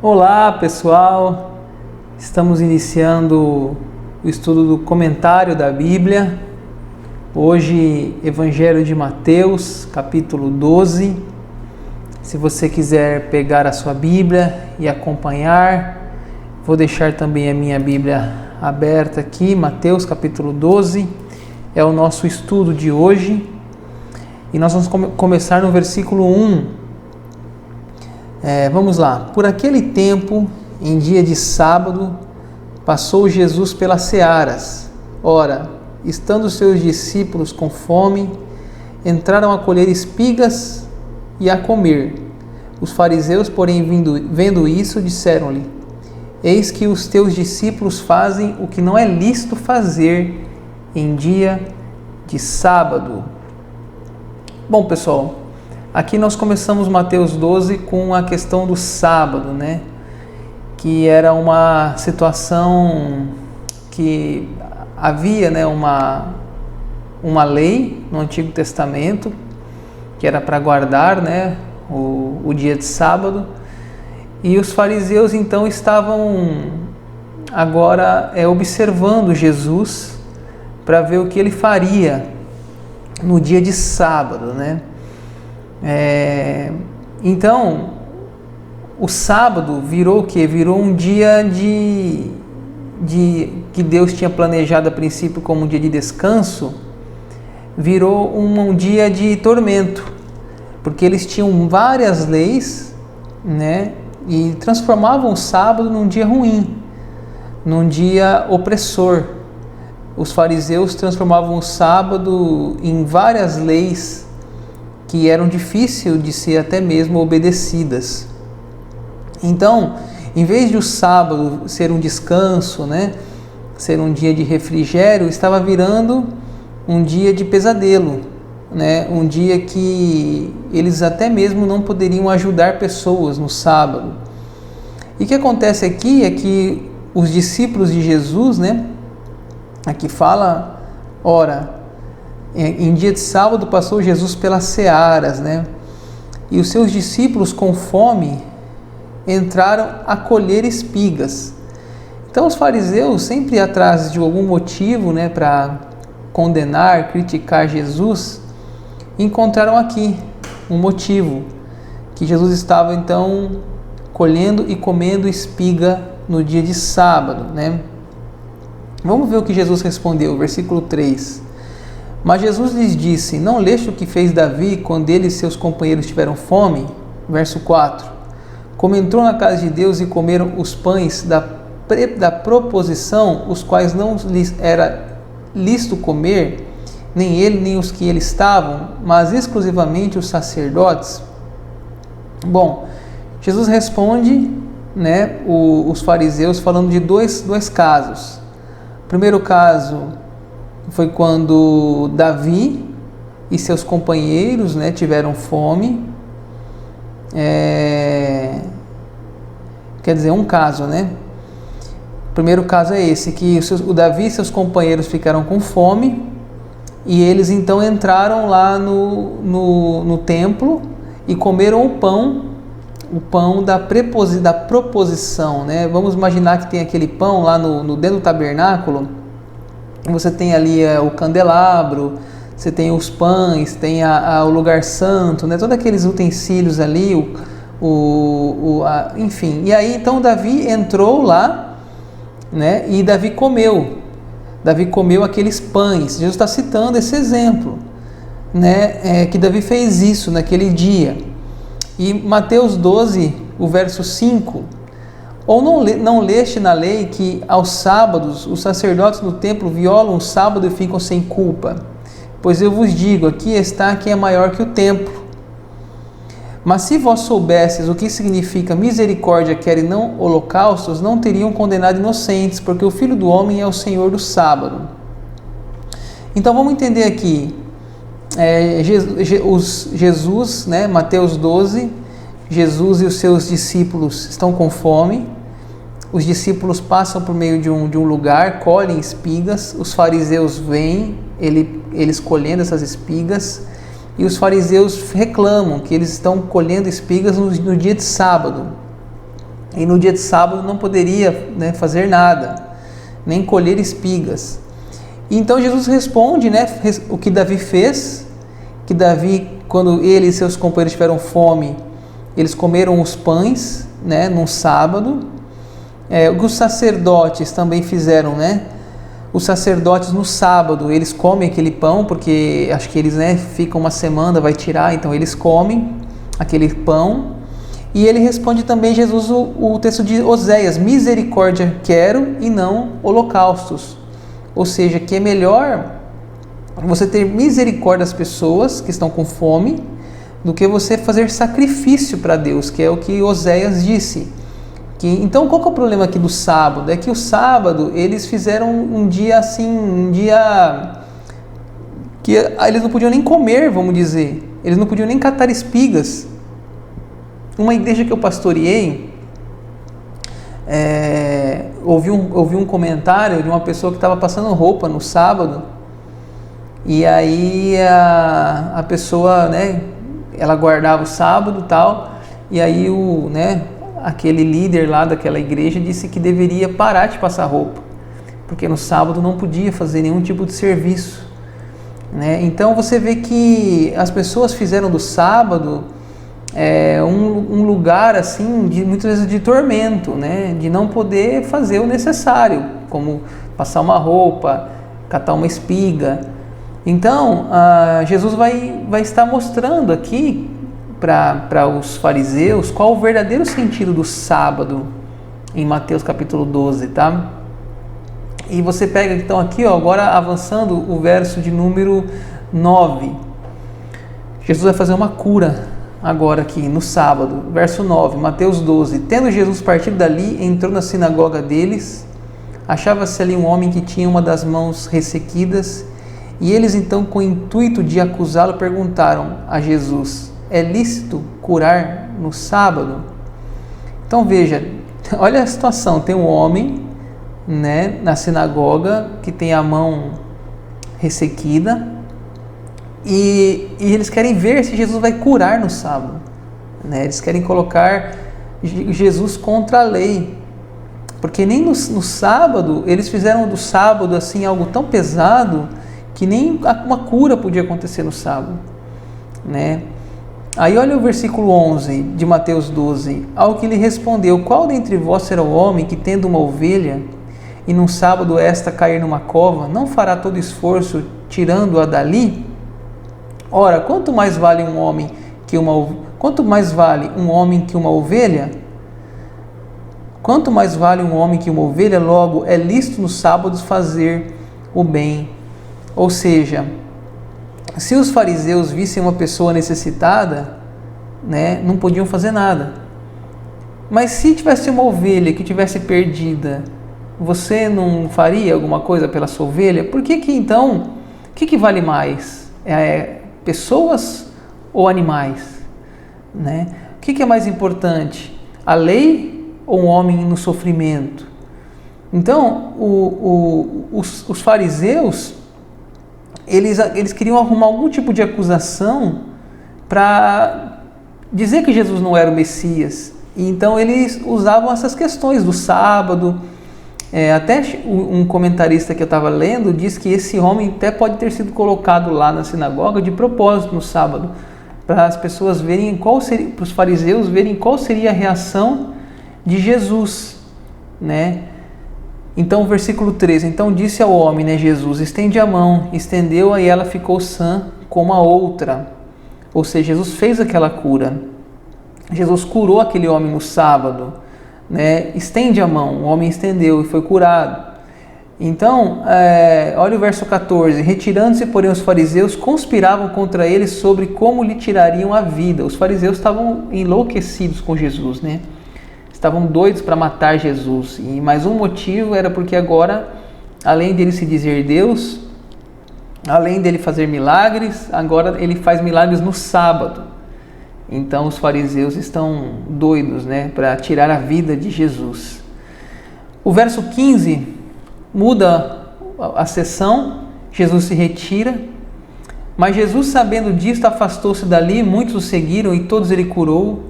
Olá pessoal, estamos iniciando o estudo do comentário da Bíblia. Hoje, Evangelho de Mateus, capítulo 12. Se você quiser pegar a sua Bíblia e acompanhar, vou deixar também a minha Bíblia aberta aqui. Mateus, capítulo 12, é o nosso estudo de hoje. E nós vamos começar no versículo 1. Vamos lá. Por aquele tempo, em dia de sábado, passou Jesus pelas searas. Ora, estando seus discípulos com fome, entraram a colher espigas e a comer. Os fariseus, porém, vendo isso, disseram-lhe: Eis que os teus discípulos fazem o que não é lícito fazer em dia de sábado. Bom, pessoal, aqui nós começamos Mateus 12 com a questão do sábado, né? Que era uma situação que havia, né, uma lei no Antigo Testamento que era para guardar, né, o dia de sábado. E os fariseus então estavam agora observando Jesus para ver o que ele faria no dia de sábado, né? Então, o sábado virou o quê? Virou um dia que Deus tinha planejado a princípio como um dia de descanso, virou um dia de tormento, porque eles tinham várias leis, né? E transformavam o sábado num dia ruim, num dia opressor. Os fariseus transformavam o sábado em várias leis que eram difíceis de ser até mesmo obedecidas. Então, em vez de o sábado ser um descanso, né, ser um dia de refrigério, estava virando um dia de pesadelo, né, um dia que eles até mesmo não poderiam ajudar pessoas no sábado. E o que acontece aqui é que os discípulos de Jesus, né, aqui fala, ora, em dia de sábado passou Jesus pelas searas, né? E os seus discípulos com fome entraram a colher espigas. Então os fariseus, sempre atrás de algum motivo, né, para condenar, criticar Jesus, encontraram aqui um motivo, que Jesus estava então colhendo e comendo espiga no dia de sábado, né? Vamos ver o que Jesus respondeu, versículo 3. Mas Jesus lhes disse: Não leste o que fez Davi quando ele e seus companheiros tiveram fome? Verso 4. Como entrou na casa de Deus e comeram os pães da proposição, os quais não lhes era lícito comer, nem ele nem os que ele estavam, mas exclusivamente os sacerdotes. Bom, Jesus responde, né, os fariseus falando de dois casos. O primeiro caso foi quando Davi e seus companheiros, né, tiveram fome. Quer dizer, um caso, né? O primeiro caso é esse, que o Davi e seus companheiros ficaram com fome e eles então entraram lá no templo e comeram o pão da proposição, né? Vamos imaginar que tem aquele pão lá dentro do tabernáculo. Você tem ali o candelabro, você tem os pães, tem o lugar santo, né? Todos aqueles utensílios ali, enfim. E aí então Davi entrou lá, né? E Davi comeu aqueles pães. Jesus está citando esse exemplo, né? Que Davi fez isso naquele dia. E Mateus 12, o verso 5... Ou não leste na lei que aos sábados os sacerdotes do templo violam o sábado e ficam sem culpa? Pois eu vos digo, aqui está quem é maior que o templo. Mas se vós soubesses o que significa misericórdia quer e não holocaustos, não teriam condenado inocentes, porque o Filho do Homem é o Senhor do sábado. Então vamos entender aqui, Jesus, né, Mateus 12, Jesus e os seus discípulos estão com fome. Os discípulos passam por meio de um lugar, colhem espigas. Os fariseus vêm, eles colhendo essas espigas. E os fariseus reclamam que eles estão colhendo espigas no dia de sábado. e no dia de sábado não poderia, né, fazer nada, nem colher espigas. E então Jesus responde, né, o que Davi fez, que Davi, quando ele e seus companheiros tiveram fome, eles comeram os pães, né, num sábado. O que os sacerdotes também fizeram, né? Os sacerdotes no sábado, eles comem aquele pão, porque acho que eles, né, ficam uma semana, vai tirar, então eles comem aquele pão. E ele responde também, Jesus, o texto de Oséias: misericórdia quero e não holocaustos. Ou seja, que é melhor você ter misericórdia das pessoas que estão com fome do que você fazer sacrifício para Deus, que é o que Oséias disse. Então, qual que é o problema aqui do sábado? É que o sábado eles fizeram um dia assim, um dia que eles não podiam nem comer, vamos dizer. Eles não podiam nem catar espigas. Uma igreja que eu pastoreei, ouvi um comentário de uma pessoa que estava passando roupa no sábado, e aí a pessoa, né, ela guardava o sábado e tal, e aí aquele líder lá daquela igreja disse que deveria parar de passar roupa, porque no sábado não podia fazer nenhum tipo de serviço, né? Então você vê que as pessoas fizeram do sábado um lugar assim, muitas vezes de tormento, né? De não poder fazer o necessário, como passar uma roupa, catar uma espiga. Então Jesus vai estar mostrando aqui para os fariseus qual o verdadeiro sentido do sábado em Mateus capítulo 12, tá? E você pega então aqui, agora avançando o verso de número 9. Jesus vai fazer uma cura agora aqui no sábado, verso 9, Mateus 12. Tendo Jesus partido dali, entrou na sinagoga deles. Achava-se ali um homem que tinha uma das mãos ressequidas, e eles então, com o intuito de acusá-lo, perguntaram a Jesus: é lícito curar no sábado? Então veja, olha a situação, tem um homem, né, na sinagoga que tem a mão ressequida, e eles querem ver se Jesus vai curar no sábado, né? Eles querem colocar Jesus contra a lei, porque nem no sábado, eles fizeram do sábado assim algo tão pesado que nem uma cura podia acontecer no sábado, né? Aí olha o versículo 11 de Mateus 12. Ao que lhe respondeu: qual dentre vós será o homem que, tendo uma ovelha, e num sábado esta cair numa cova, não fará todo esforço tirando-a dali? Ora, quanto mais vale um homem que uma ovelha? Quanto mais vale um homem que uma ovelha? Logo, é lícito nos sábados fazer o bem. Ou seja, se os fariseus vissem uma pessoa necessitada, né, não podiam fazer nada. Mas se tivesse uma ovelha que tivesse perdida, você não faria alguma coisa pela sua ovelha? Por que então, o que vale mais? Pessoas ou animais? Né? O que é mais importante? A lei ou um homem no sofrimento? Então, os fariseus, eles queriam arrumar algum tipo de acusação para dizer que Jesus não era o Messias. E então eles usavam essas questões do sábado. Até um comentarista que eu estava lendo diz que esse homem até pode ter sido colocado lá na sinagoga de propósito no sábado, para as pessoas verem para os fariseus verem qual seria a reação de Jesus, né? Então, versículo 13, então disse ao homem, né, Jesus: estende a mão. Estendeu-a e ela ficou sã como a outra. Ou seja, Jesus fez aquela cura. Jesus curou aquele homem no sábado, né? Estende a mão, o homem estendeu e foi curado. Então, olha o verso 14. Retirando-se, porém, os fariseus conspiravam contra ele sobre como lhe tirariam a vida. Os fariseus estavam enlouquecidos com Jesus, né? Estavam doidos para matar Jesus. E mais um motivo era porque agora, além dele se dizer Deus, além dele fazer milagres, agora ele faz milagres no sábado. Então os fariseus estão doidos, né, para tirar a vida de Jesus. O verso 15 muda a sessão, Jesus se retira, mas Jesus, sabendo disto, afastou-se dali, muitos o seguiram e todos ele curou.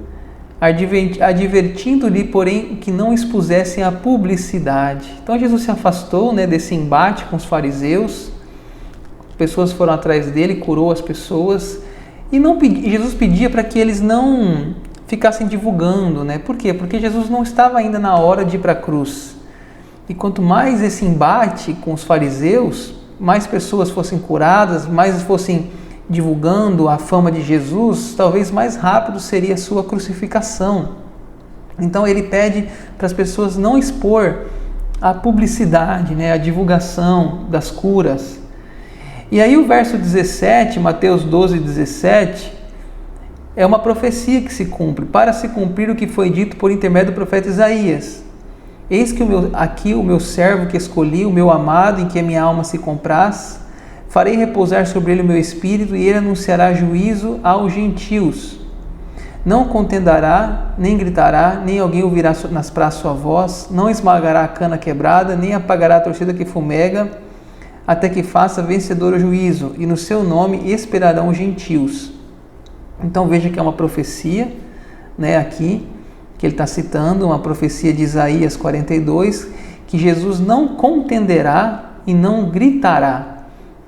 advertindo-lhe, porém, que não expusessem a publicidade. Então Jesus se afastou, né, desse embate com os fariseus, pessoas foram atrás dele, curou as pessoas, e Jesus pedia para que eles não ficassem divulgando, né? Por quê? Porque Jesus não estava ainda na hora de ir para a cruz. E quanto mais esse embate com os fariseus, mais pessoas fossem curadas, mais fossem divulgando a fama de Jesus, talvez mais rápido seria a sua crucificação. Então ele pede para as pessoas não expor a publicidade, né, a divulgação das curas. E aí o verso 17, Mateus 12:17, é uma profecia que se cumpre, para se cumprir o que foi dito por intermédio do profeta Isaías. Eis que aqui o meu servo que escolhi, o meu amado, em que a minha alma se compraz, farei repousar sobre ele o meu espírito, e ele anunciará juízo aos gentios. Não contendará, nem gritará, nem alguém ouvirá nas praças sua voz, não esmagará a cana quebrada, nem apagará a torcida que fumega, até que faça vencedor o juízo, e no seu nome esperarão os gentios. Então veja que é uma profecia, né, aqui, que ele está citando, uma profecia de Isaías 42, que Jesus não contenderá e não gritará.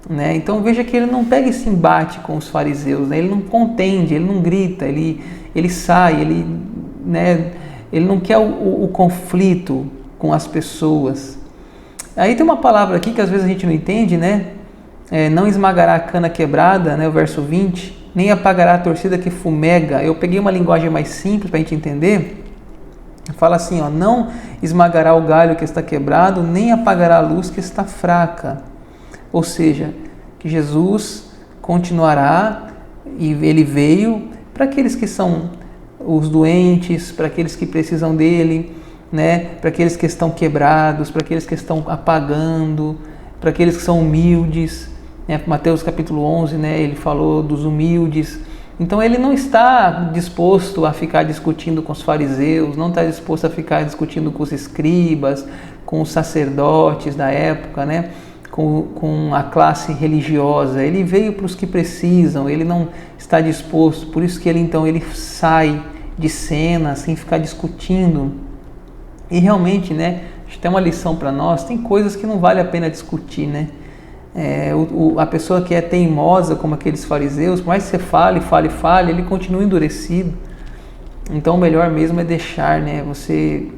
Né? Então veja que ele não pega esse embate com os fariseus, né? Ele não contende, ele não grita, ele sai, ele não quer o conflito com as pessoas. Aí tem uma palavra aqui que às vezes a gente não entende, né? Não esmagará a cana quebrada, né? O verso 20, nem apagará a torcida que fumega. Eu peguei uma linguagem mais simples para a gente entender. Fala assim, ó, não esmagará o galho que está quebrado, nem apagará a luz que está fraca. Ou seja, que Jesus continuará, e ele veio para aqueles que são os doentes, para aqueles que precisam dele, né? Para aqueles que estão quebrados, para aqueles que estão apagando, para aqueles que são humildes. Né? Mateus capítulo 11, né? Ele falou dos humildes. Então ele não está disposto a ficar discutindo com os fariseus, não está disposto a ficar discutindo com os escribas, com os sacerdotes da época, né? Com a classe religiosa. Ele veio para os que precisam, ele não está disposto, por isso que ele sai de cena sem ficar discutindo. E realmente, né, acho que tem uma lição para nós, tem coisas que não vale a pena discutir, né? A pessoa que é teimosa, como aqueles fariseus, por mais que você fale, ele continua endurecido. Então o melhor mesmo é deixar, né? Você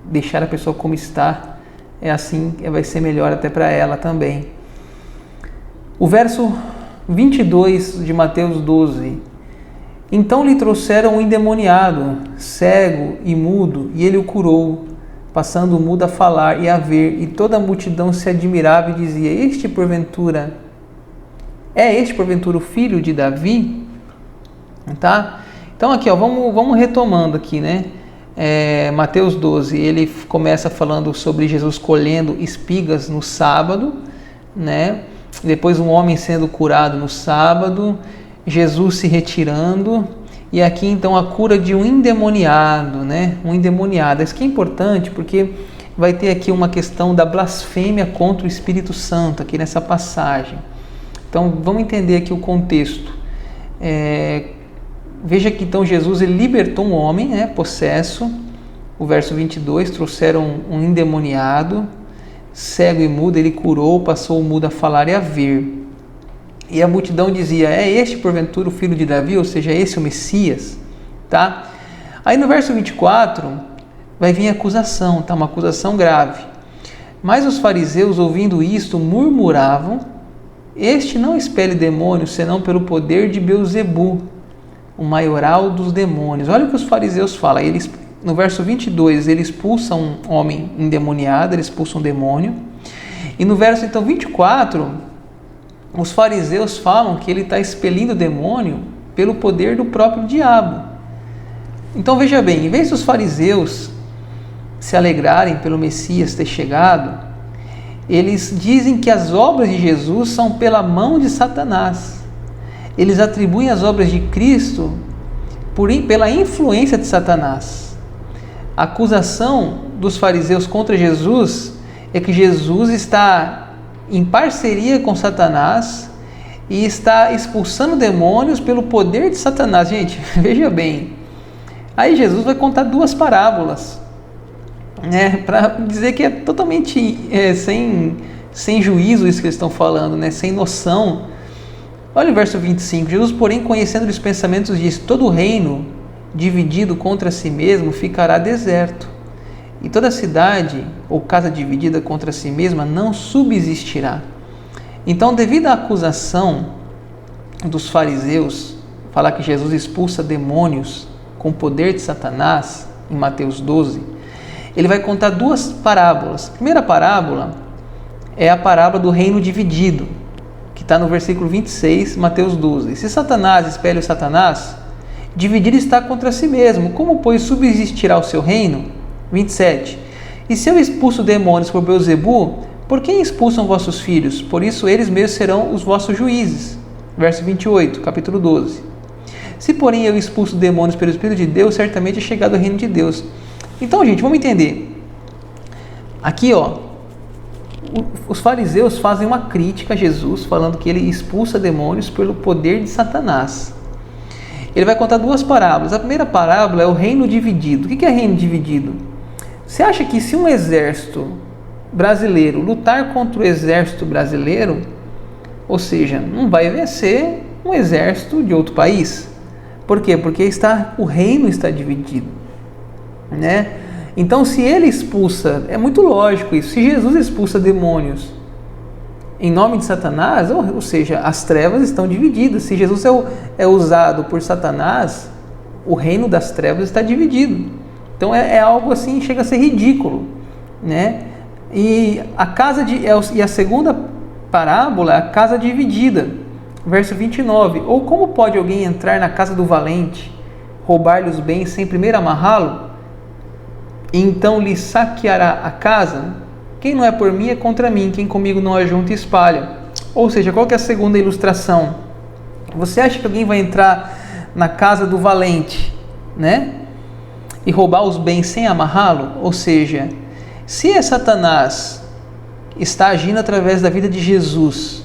deixar a pessoa como está, assim vai ser melhor até para ela também. O verso 22 de Mateus 12. Então lhe trouxeram um endemoniado, cego e mudo, e ele o curou, passando o mudo a falar e a ver, e toda a multidão se admirava e dizia, é este porventura o filho de Davi? Tá? Então aqui, ó, vamos retomando aqui, né? Mateus 12, ele começa falando sobre Jesus colhendo espigas no sábado, né? Depois um homem sendo curado no sábado, Jesus se retirando, e aqui então a cura de um endemoniado, né? Um endemoniado. Isso que é importante porque vai ter aqui uma questão da blasfêmia contra o Espírito Santo aqui nessa passagem. Então vamos entender aqui o contexto. Veja que então Jesus ele libertou um homem, né, possesso. O verso 22, trouxeram um endemoniado, cego e mudo, ele curou, passou o mudo a falar e a ver. E a multidão dizia, é este porventura o filho de Davi? Ou seja, é esse o Messias? Tá? Aí no verso 24 vai vir a acusação, tá? Uma acusação grave. Mas os fariseus, ouvindo isto, murmuravam, este não expele demônios, senão pelo poder de Beelzebu, o maioral dos demônios. Olha o que os fariseus falam. No verso 22, ele expulsa um homem endemoniado, ele expulsa um demônio. E no verso então 24, os fariseus falam que ele está expelindo o demônio pelo poder do próprio diabo. Então veja bem, em vez dos fariseus se alegrarem pelo Messias ter chegado, eles dizem que as obras de Jesus são pela mão de Satanás. Eles atribuem as obras de Cristo pela influência de Satanás. A acusação dos fariseus contra Jesus é que Jesus está em parceria com Satanás e está expulsando demônios pelo poder de Satanás. Gente, veja bem, Aí Jesus vai contar duas parábolas, né, para dizer que é totalmente sem juízo isso que eles estão falando, né, sem noção. Olha o verso 25. Jesus, porém, conhecendo os pensamentos, disse: todo reino dividido contra si mesmo ficará deserto, e toda cidade ou casa dividida contra si mesma não subsistirá. Então, devido à acusação dos fariseus, falar que Jesus expulsa demônios com o poder de Satanás, em Mateus 12, ele vai contar duas parábolas. A primeira parábola é a parábola do reino dividido, que está no versículo 26, Mateus 12. Se Satanás espelha o Satanás, dividir está contra si mesmo. Como, pois, subsistirá o seu reino? 27. E se eu expulso demônios por Beelzebu, por quem expulsam vossos filhos? Por isso eles mesmos serão os vossos juízes. Verso 28, capítulo 12. Se, porém, eu expulso demônios pelo Espírito de Deus, certamente é chegado o reino de Deus. Então, gente, vamos entender. Aqui, os fariseus fazem uma crítica a Jesus, falando que ele expulsa demônios pelo poder de Satanás. Ele vai contar duas parábolas. A primeira parábola é o reino dividido. O que é reino dividido? Você acha que se um exército brasileiro lutar contra o exército brasileiro, ou seja, não vai vencer um exército de outro país? Por quê? Porque o reino está dividido, né? Então, se ele expulsa, é muito lógico isso, se Jesus expulsa demônios em nome de Satanás, ou seja, as trevas estão divididas. Se Jesus é usado por Satanás, o reino das trevas está dividido. Então é algo assim, chega a ser ridículo, né? E a segunda parábola é a casa dividida, verso 29. Ou como pode alguém entrar na casa do valente, roubar-lhe os bens sem primeiro amarrá-lo? E então lhe saqueará a casa? Quem não é por mim é contra mim, quem comigo não ajunta e espalha. Ou seja, qual que é a segunda ilustração? Você acha que alguém vai entrar na casa do valente, né, e roubar os bens sem amarrá-lo? Ou seja, se é Satanás está agindo através da vida de Jesus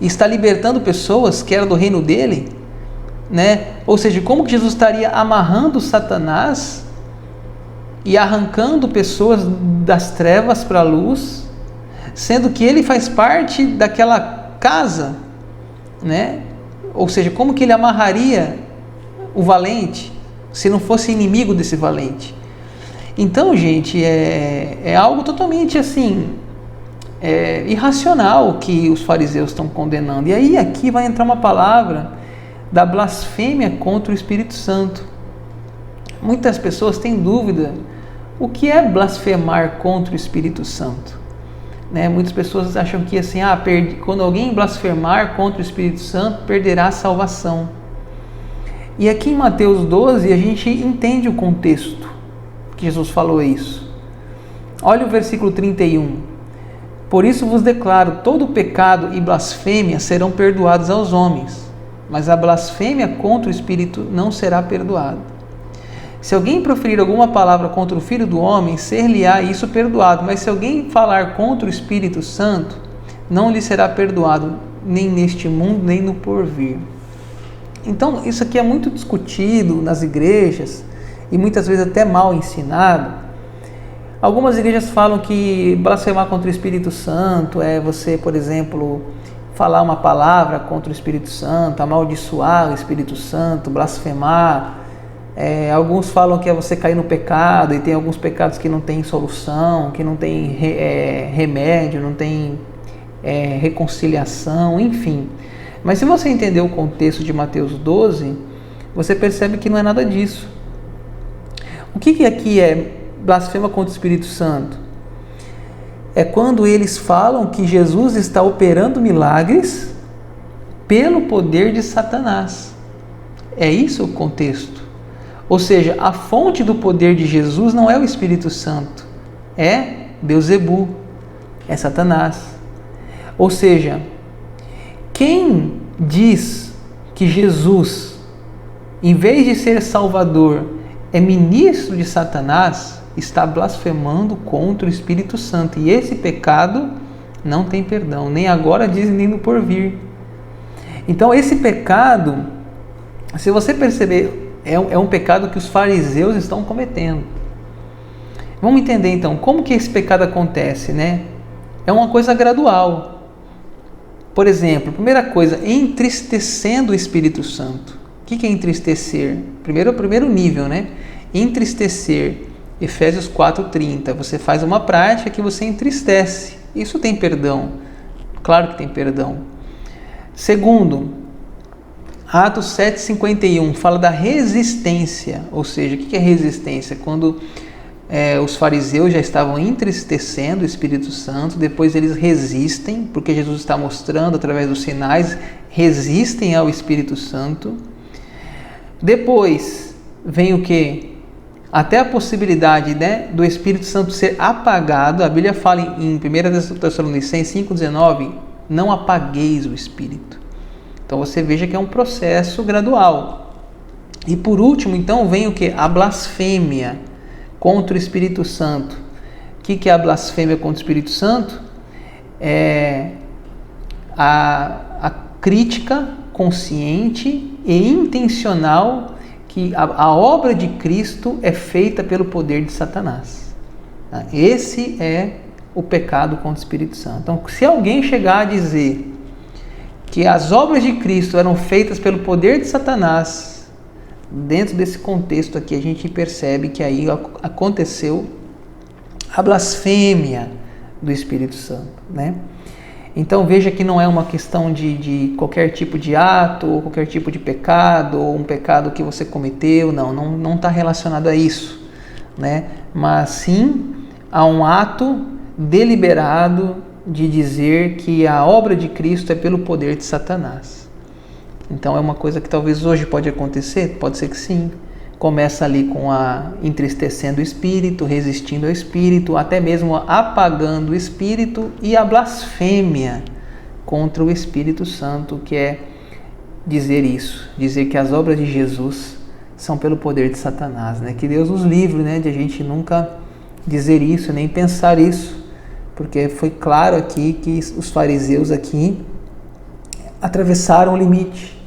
e está libertando pessoas que eram do reino dele, né? Ou seja, como que Jesus estaria amarrando Satanás e arrancando pessoas das trevas para a luz, sendo que ele faz parte daquela casa, né? Ou seja, como que ele amarraria o valente se não fosse inimigo desse valente? Então, gente, é algo totalmente assim, irracional que os fariseus estão condenando. E aí aqui vai entrar uma palavra da blasfêmia contra o Espírito Santo. Muitas pessoas têm dúvida o que é blasfemar contra o Espírito Santo, né? Muitas pessoas acham que assim, quando alguém blasfemar contra o Espírito Santo, perderá a salvação. E aqui em Mateus 12 a gente entende o contexto que Jesus falou isso. Olha o versículo 31. Por isso vos declaro, todo pecado e blasfêmia serão perdoados aos homens, mas a blasfêmia contra o Espírito não será perdoada. Se alguém proferir alguma palavra contra o Filho do Homem, ser-lhe-á isso perdoado. Mas se alguém falar contra o Espírito Santo, não lhe será perdoado, nem neste mundo, nem no porvir. Então, isso aqui é muito discutido nas igrejas, e muitas vezes até mal ensinado. Algumas igrejas falam que blasfemar contra o Espírito Santo é você, por exemplo, falar uma palavra contra o Espírito Santo, amaldiçoar o Espírito Santo, blasfemar. Alguns falam que é você cair no pecado, e tem alguns pecados que não tem solução, que não tem remédio, não tem reconciliação, enfim. Mas se você entender o contexto de Mateus 12, você percebe que não é nada disso. O que aqui é blasfema contra o Espírito Santo? É quando eles falam que Jesus está operando milagres pelo poder de Satanás. É isso o contexto. Ou seja, a fonte do poder de Jesus não é o Espírito Santo, é Beelzebu, é Satanás. Ou seja, quem diz que Jesus, em vez de ser Salvador, é ministro de Satanás, está blasfemando contra o Espírito Santo. E esse pecado não tem perdão, nem agora diz, nem no porvir. Então esse pecado, se você perceber é um pecado que os fariseus estão cometendo. Vamos entender então, como que esse pecado acontece, né? É uma coisa gradual. Por exemplo, primeira coisa, entristecendo o Espírito Santo. O que é entristecer? O primeiro nível, né? Entristecer, Efésios 4:30. Você faz uma prática que você entristece. Isso tem perdão. Claro que tem perdão. Segundo, Atos 7:51 fala da resistência. Ou seja, o que é resistência? Quando os fariseus já estavam entristecendo o Espírito Santo, depois eles resistem, porque Jesus está mostrando através dos sinais, resistem ao Espírito Santo. Depois vem o que? Até a possibilidade, né, do Espírito Santo ser apagado. A Bíblia fala em 1 Tessalonicenses 5:19, não apagueis o Espírito. Então você veja que é um processo gradual. E por último, então, vem o que? A blasfêmia contra o Espírito Santo. O que é a blasfêmia contra o Espírito Santo? É a crítica consciente e intencional que a obra de Cristo é feita pelo poder de Satanás. Esse é o pecado contra o Espírito Santo. Então, se alguém chegar a dizer que as obras de Cristo eram feitas pelo poder de Satanás, dentro desse contexto aqui, a gente percebe que aí aconteceu a blasfêmia do Espírito Santo, né? Então veja que não é uma questão de qualquer tipo de ato, ou qualquer tipo de pecado, ou um pecado que você cometeu, não está relacionado a isso, né? Mas sim a um ato deliberado de dizer que a obra de Cristo é pelo poder de Satanás. Então é uma coisa que talvez hoje pode acontecer, pode ser que sim. Começa ali com a entristecendo o Espírito, resistindo ao Espírito, até mesmo apagando o Espírito, e a blasfêmia contra o Espírito Santo, que é dizer isso, dizer que as obras de Jesus são pelo poder de Satanás, né? Que Deus nos livre, né, de a gente nunca dizer isso, nem pensar isso, porque foi claro aqui que os fariseus aqui atravessaram o limite.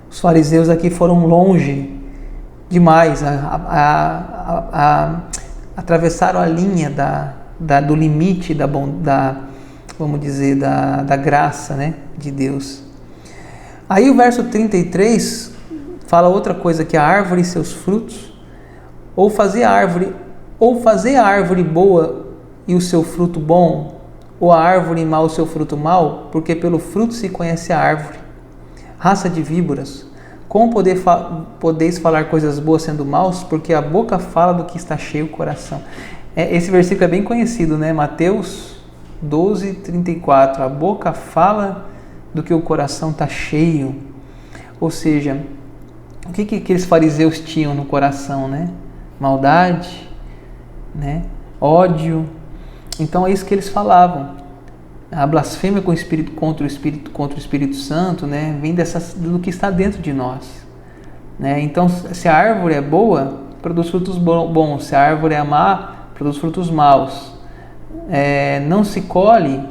Os fariseus aqui foram longe demais, atravessaram a linha do limite vamos dizer, da graça, né, de Deus. Aí o verso 33 fala outra coisa, que a árvore e seus frutos, ou fazer a árvore boa e o seu fruto bom, ou a árvore má o seu fruto mau, porque pelo fruto se conhece a árvore. Raça de víboras, como podeis falar coisas boas sendo maus? Porque a boca fala do que está cheio o coração. Esse versículo é bem conhecido, né? Mateus 12:34. A boca fala do que o coração está cheio. Ou seja, o que aqueles fariseus tinham no coração, né? Maldade, né? Ódio. Então é isso que eles falavam. A blasfêmia contra o Espírito Santo, né, vem do que está dentro de nós, né? Então, se a árvore é boa, produz frutos bons. Se a árvore é má, produz frutos maus. Não se colhe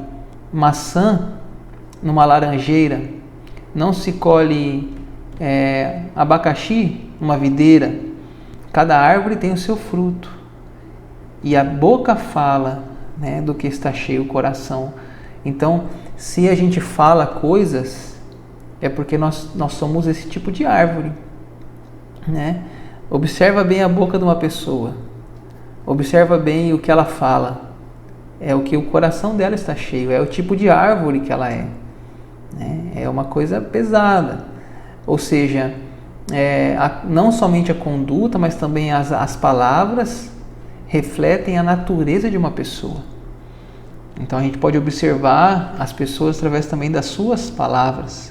maçã numa laranjeira, não se colhe abacaxi numa videira. Cada árvore tem o seu fruto. E a boca fala, né, do que está cheio o coração. Então, se a gente fala coisas, é porque nós somos esse tipo de árvore, né? Observa bem a boca de uma pessoa, observa bem o que ela fala, é o que o coração dela está cheio, é o tipo de árvore que ela é, né? É uma coisa pesada, ou seja, não somente a conduta, mas também as palavras refletem a natureza de uma pessoa. Então a gente pode observar as pessoas através também das suas palavras.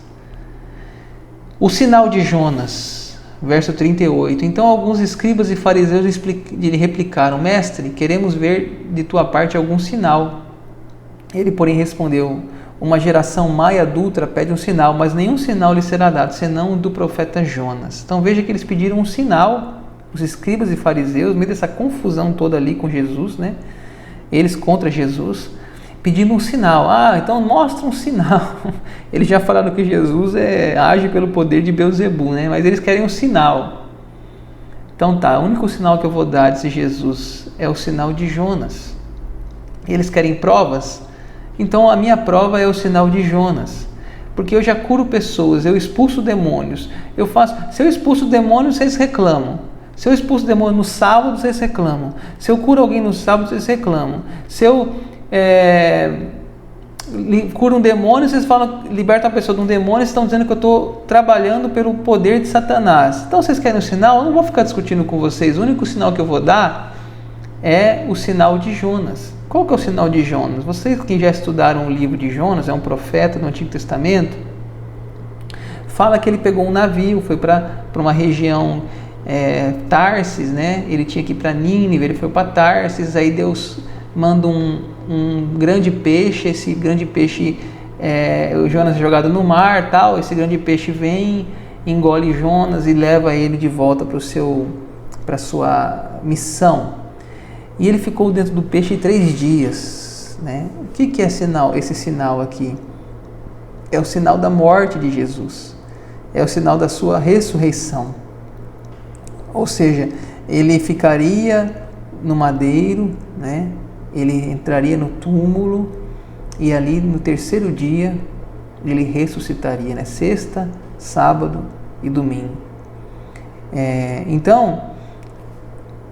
O sinal de Jonas, verso 38. Então alguns escribas e fariseus lhe replicaram: Mestre, queremos ver de tua parte algum sinal. Ele, porém, respondeu: Uma geração má e adúltera pede um sinal, mas nenhum sinal lhe será dado, senão o do profeta Jonas. Então veja que eles pediram um sinal, os escribas e fariseus, no meio dessa confusão toda ali com Jesus, né? Eles contra Jesus, pedindo um sinal. Então mostra um sinal. Eles já falaram que Jesus age pelo poder de Beelzebul, né? Mas eles querem um sinal. Então tá, o único sinal que eu vou dar, disse Jesus, é o sinal de Jonas. Eles querem provas? Então a minha prova é o sinal de Jonas. Porque eu já curo pessoas, eu expulso demônios. Se eu expulso demônios, vocês reclamam. Se eu expulso demônios no sábado, vocês reclamam. Se eu curo alguém no sábado, vocês reclamam. Se eu curo um demônio, vocês falam, liberta a pessoa de um demônio, vocês estão dizendo que eu estou trabalhando pelo poder de Satanás. Então vocês querem um sinal? Eu não vou ficar discutindo com vocês. O único sinal que eu vou dar é o sinal de Jonas. Qual que é o sinal de Jonas? Vocês que já estudaram o livro de Jonas, é um profeta do Antigo Testamento, fala que ele pegou um navio, foi para uma região Tarsis, né? Ele tinha que ir para Nínive, ele foi para Tarsis, aí Deus manda um grande peixe, esse grande peixe, o Jonas é jogado no mar, tal, esse grande peixe vem, engole Jonas e leva ele de volta para a sua missão. E ele ficou dentro do peixe 3 dias, né? O que é esse sinal aqui? É o sinal da morte de Jesus, é o sinal da sua ressurreição. Ou seja, ele ficaria no madeiro, né? Ele entraria no túmulo e ali no 3º dia ele ressuscitaria, né? Sexta, sábado e domingo. Então,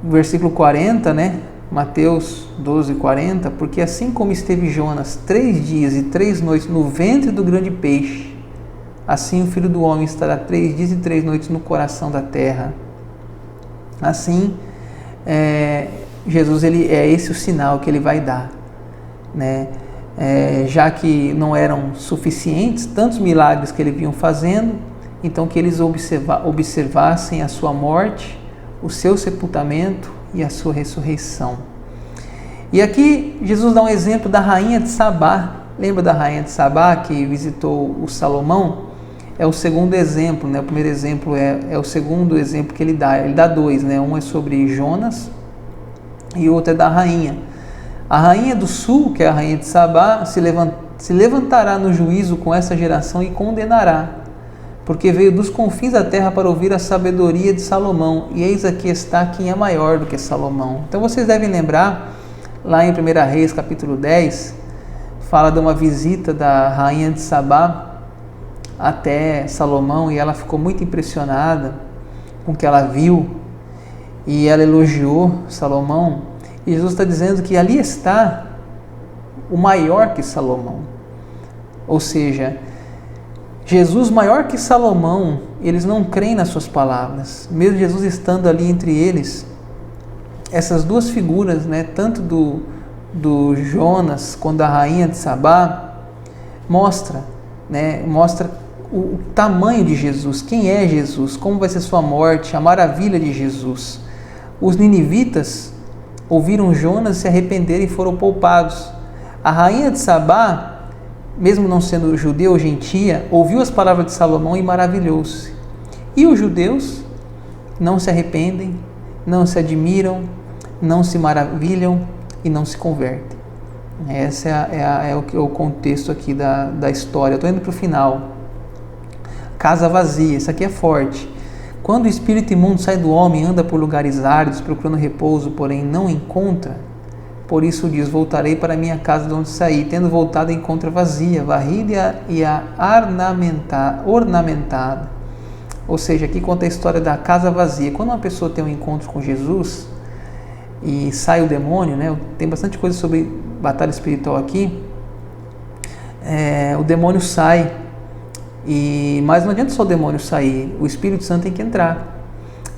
versículo 40, né? Mateus 12, 40, porque assim como esteve Jonas 3 dias e 3 noites no ventre do grande peixe, assim o Filho do Homem estará 3 dias e 3 noites no coração da terra. Assim, Jesus, é esse o sinal que ele vai dar, né? Já que não eram suficientes tantos milagres que ele vinha fazendo, então que eles observassem a sua morte, o seu sepultamento e a sua ressurreição. E aqui Jesus dá um exemplo da rainha de Sabá. Lembra da rainha de Sabá que visitou o Salomão? É o segundo exemplo, né? O primeiro exemplo é o segundo exemplo que ele dá. Ele dá 2, né? Um é sobre Jonas e o outro é da rainha. A rainha do sul, que é a rainha de Sabá, se levantará no juízo com essa geração e condenará, porque veio dos confins da terra para ouvir a sabedoria de Salomão, e eis aqui está quem é maior do que Salomão. Então vocês devem lembrar, lá em 1 Reis, capítulo 10, fala de uma visita da rainha de Sabá até Salomão, e ela ficou muito impressionada com o que ela viu, e ela elogiou Salomão, e Jesus está dizendo que ali está o maior que Salomão. Ou seja, Jesus maior que Salomão, eles não creem nas suas palavras. Mesmo Jesus estando ali entre eles, essas duas figuras, né, tanto do Jonas quanto da rainha de Sabá, mostra o tamanho de Jesus, quem é Jesus, como vai ser sua morte, a maravilha de Jesus. Os ninivitas ouviram Jonas, se arrependeram e foram poupados. A rainha de Sabá, mesmo não sendo judeu ou gentia, ouviu as palavras de Salomão e maravilhou-se. E os judeus não se arrependem, não se admiram, não se maravilham e não se convertem. Esse é o contexto aqui da história. Estou indo para o final. Casa vazia, isso aqui é forte. Quando o espírito imundo sai do homem, anda por lugares áridos, procurando repouso, porém não encontra. Por isso diz, voltarei para minha casa de onde saí. Tendo voltado, encontra vazia, varrida e ornamentada. Ou seja, aqui conta a história da casa vazia. Quando uma pessoa tem um encontro com Jesus e sai o demônio, né? Tem bastante coisa sobre batalha espiritual aqui. O demônio sai, mas não adianta só o demônio sair, o Espírito Santo tem que entrar.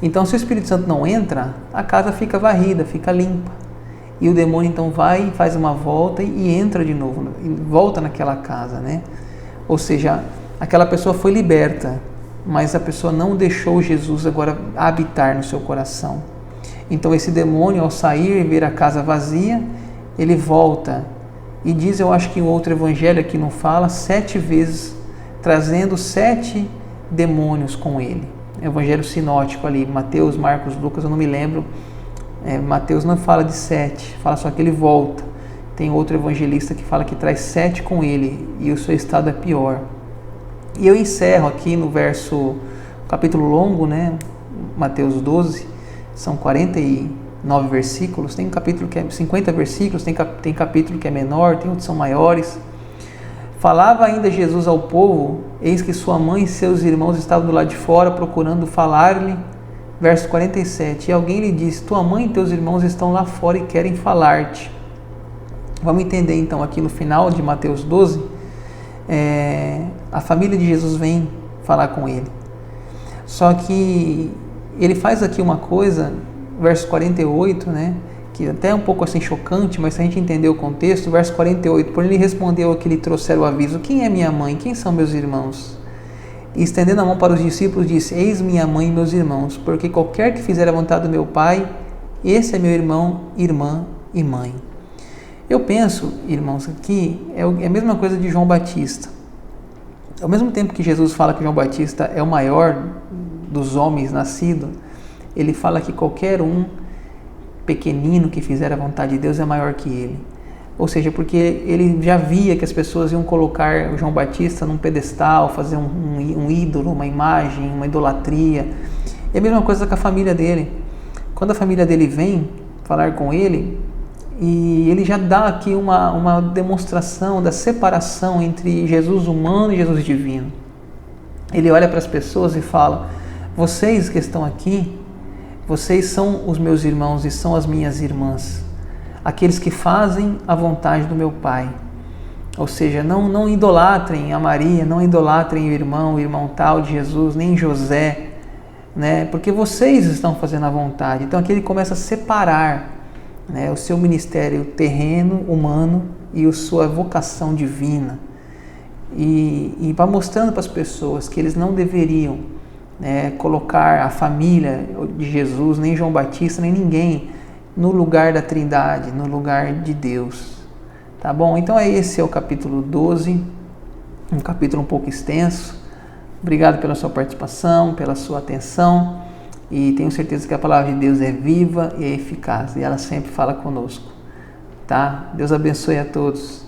Então, se o Espírito Santo não entra, a casa fica varrida, fica limpa. E o demônio então vai, faz uma volta e entra de novo, e volta naquela casa, né? Ou seja, aquela pessoa foi liberta, mas a pessoa não deixou Jesus agora habitar no seu coração. Então esse demônio, ao sair e ver a casa vazia, ele volta e diz, eu acho que em outro evangelho aqui não fala, 7 vezes, trazendo 7 demônios com ele. Evangelho sinótico ali, Mateus, Marcos, Lucas, eu não me lembro. Mateus não fala de 7, fala só que ele volta. Tem outro evangelista que fala que traz 7 com ele e o seu estado é pior. E eu encerro aqui no capítulo longo, né, Mateus 12, são 49 versículos, tem um capítulo que é 50 versículos, tem capítulo que é menor, tem outros que são maiores. Falava ainda Jesus ao povo, eis que sua mãe e seus irmãos estavam do lado de fora procurando falar-lhe. Verso 47, e alguém lhe disse, tua mãe e teus irmãos estão lá fora e querem falar-te. Vamos entender então aqui no final de Mateus 12, a família de Jesus vem falar com ele. Só que ele faz aqui uma coisa, verso 48, né, que até é um pouco assim chocante, mas se a gente entender o contexto, verso 48, porém ele respondeu ao que lhe trouxeram o aviso, quem é minha mãe, quem são meus irmãos? E estendendo a mão para os discípulos, disse, eis minha mãe e meus irmãos, porque qualquer que fizer a vontade do meu Pai, esse é meu irmão, irmã e mãe. Eu penso, irmãos, aqui é a mesma coisa de João Batista. Ao mesmo tempo que Jesus fala que João Batista é o maior dos homens nascidos, ele fala que qualquer um pequenino que fizer a vontade de Deus é maior que ele. Ou seja, porque ele já via que as pessoas iam colocar o João Batista num pedestal, fazer um ídolo, uma imagem, uma idolatria. E a mesma coisa com a família dele. Quando a família dele vem falar com ele, e ele já dá aqui uma demonstração da separação entre Jesus humano e Jesus divino. Ele olha para as pessoas e fala, vocês que estão aqui, vocês são os meus irmãos e são as minhas irmãs. Aqueles que fazem a vontade do meu Pai. Ou seja, não idolatrem a Maria, não idolatrem o irmão tal de Jesus, nem José, né? Porque vocês estão fazendo a vontade. Então aqui ele começa a separar, né, o seu ministério terreno, humano, e a sua vocação divina. E vai mostrando para as pessoas que eles não deveriam, né, colocar a família de Jesus, nem João Batista, nem ninguém, no lugar da Trindade, no lugar de Deus. Tá bom? Então esse é o capítulo 12, um capítulo um pouco extenso. Obrigado pela sua participação, pela sua atenção, e tenho certeza que a palavra de Deus é viva e é eficaz, e ela sempre fala conosco. Tá? Deus abençoe a todos.